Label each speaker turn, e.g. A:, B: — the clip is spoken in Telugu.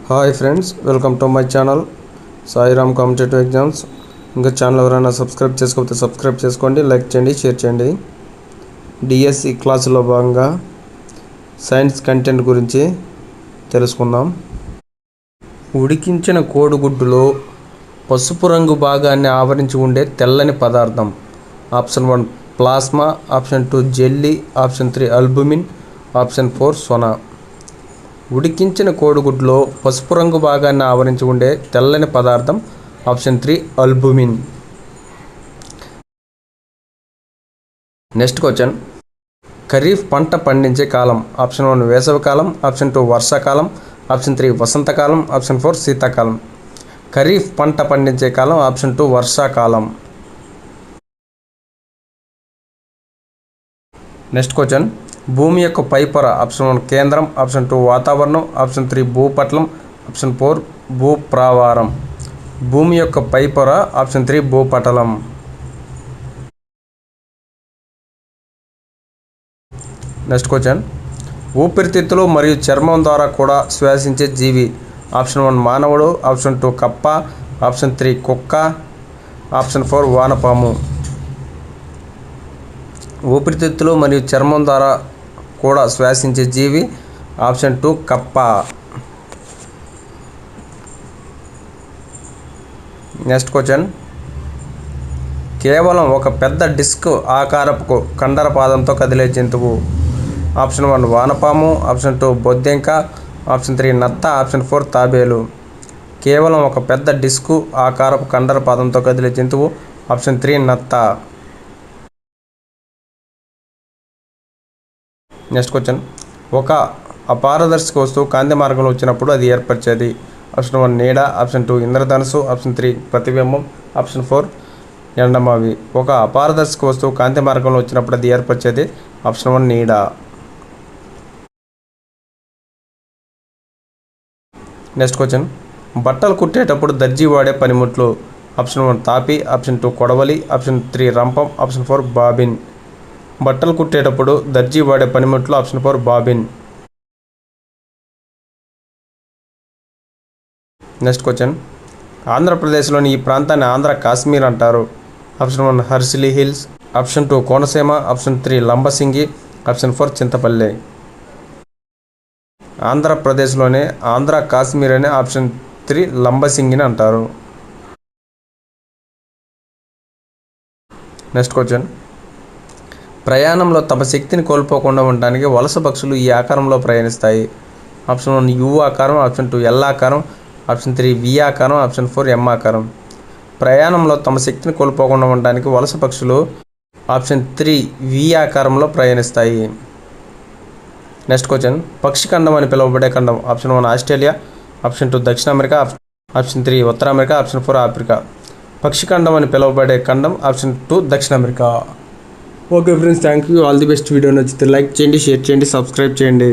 A: Hi friends, welcome to my channel Sairam competitive exams. ఇంకా ఛానల్ ఎవరైనా సబ్స్క్రైబ్ చేసుకోకపోతే సబ్స్క్రైబ్ చేసుకోండి, లైక్ చేయండి, షేర్ చేయండి. డిఎస్సి క్లాసులో భాగంగా సైన్స్ కంటెంట్ గురించి తెలుసుకుందాం. ఉడికించిన కోడిగుడ్డులో పసుపు రంగు భాగాన్ని ఆవరించి ఉండే తెల్లని పదార్థం. Option 1 plasma, option 2 jelly, option 3 albumin, option 4 సొన. ఉడికించిన కోడిగుడ్లో పసుపు రంగు భాగాన్ని ఆవరించి ఉండే తెల్లని పదార్థం option 3 albumin. Next question, kharif పంట పండించే కాలం. ఆప్షన్ 1 వేసవికాలం, ఆప్షన్ 2 వర్షాకాలం, ఆప్షన్ 3 వసంతకాలం, ఆప్షన్ 4 శీతాకాలం. ఖరీఫ్ పంట పండించే కాలం ఆప్షన్ 2 వర్షాకాలం. నెక్స్ట్ క్వశ్చన్, భూమి యొక్క పైపొర. ఆప్షన్ 1 కేంద్రం, ఆప్షన్ 2 వాతావరణం, ఆప్షన్ 3 భూపటలం, ఆప్షన్ 4 భూప్రావారం. భూమి యొక్క పైపొర ఆప్షన్ 3 భూపటలం. నెక్స్ట్ క్వశ్చన్, ఊపిరితిత్తులు మరియు చర్మం ద్వారా కూడా శ్వాసించే జీవి. ఆప్షన్ 1 మానవుడు, ఆప్షన్ 2 కప్ప, ఆప్షన్ 3 కుక్క, ఆప్షన్ 4 వానపాము. ఊపిరితిత్తులు మరియు చర్మం ద్వారా కూడా శ్వాసించే జీవి ఆప్షన్ 2 కప్ప. నెక్స్ట్ క్వశ్చన్, కేవలం ఒక పెద్ద డిస్క్ ఆకారపు కండరపాదంతో కదిలే జంతువు. ఆప్షన్ 1 వానపాము, ఆప్షన్ 2 బొద్దెంక, ఆప్షన్ 3 నత్త, ఆప్షన్ 4 తాబేలు. కేవలం ఒక పెద్ద డిస్క్ ఆకారపు కండరపాదంతో కదిలే జంతువు ఆప్షన్ 3 నత్త. నెక్స్ట్ క్వశ్చన్, ఒక అపారదర్శక వస్తువు కాంతి మార్గంలో వచ్చినప్పుడు అది ఏర్పరిచేది. ఆప్షన్ 1 నీడ, ఆప్షన్ 2 ఇంద్రధనుసు, ఆప్షన్ 3 ప్రతిబింబం, ఆప్షన్ 4 ఎండమావి. ఒక అపారదర్శక వస్తువు కాంతి మార్గంలో వచ్చినప్పుడు అది ఏర్పరిచేది ఆప్షన్ 1 నీడ. నెక్స్ట్ క్వశ్చన్, బట్టలు కుట్టేటప్పుడు దర్జీ వాడే పనిముట్లు. ఆప్షన్ 1 తాపి, ఆప్షన్ 2 కొడవలి, ఆప్షన్ 3 రంపం, ఆప్షన్ 4 బాబిన్. బట్టలు కుట్టేటప్పుడు దర్జీ వాడే పనిముట్లు ఆప్షన్ 4 బాబిన్. నెక్స్ట్ క్వశ్చన్, ఆంధ్రప్రదేశ్లోని ఈ ప్రాంతాన్ని ఆంధ్ర కాశ్మీర్ అంటారు. Option 1 Horsley Hills, option 2 Konaseema, option 3 Lambasingi, option 4 Chintapalli. ఆంధ్రప్రదేశ్లోనే ఆంధ్ర కాశ్మీర్ అనే ఆప్షన్ 3 లంబసింగిని అంటారు. నెక్స్ట్ క్వశ్చన్, ప్రయాణంలో తమ శక్తిని కోల్పోకుండా ఉండడానికి వలస పక్షులు ఈ ఆకారంలో ప్రయాణిస్తాయి. ఆప్షన్ 1 యు ఆకారం, ఆప్షన్ 2 ఎల్ ఆకారం, ఆప్షన్ 3 వి ఆకారం, ఆప్షన్ 4 ఎం ఆకారం. ప్రయాణంలో తమ శక్తిని కోల్పోకుండా ఉండడానికి వలస పక్షులు ఆప్షన్ 3 వి ఆకారంలో ప్రయాణిస్తాయి. నెక్స్ట్ క్వశ్చన్, పక్షి ఖండం అని పిలువబడే ఖండం. ఆప్షన్ 1 ఆస్ట్రేలియా, ఆప్షన్ 2 దక్షిణ అమెరికా, ఆప్షన్ 3 ఉత్తర అమెరికా, ఆప్షన్ 4 ఆఫ్రికా. పక్షి ఖండం అని పిలువబడే ఖండం ఆప్షన్ 2 దక్షిణ America. Okay friends, thank you. All the best. Video నచ్చితే లైక్ చేయండి, షేర్ చేయండి, సబ్స్క్రైబ్ చేయండి.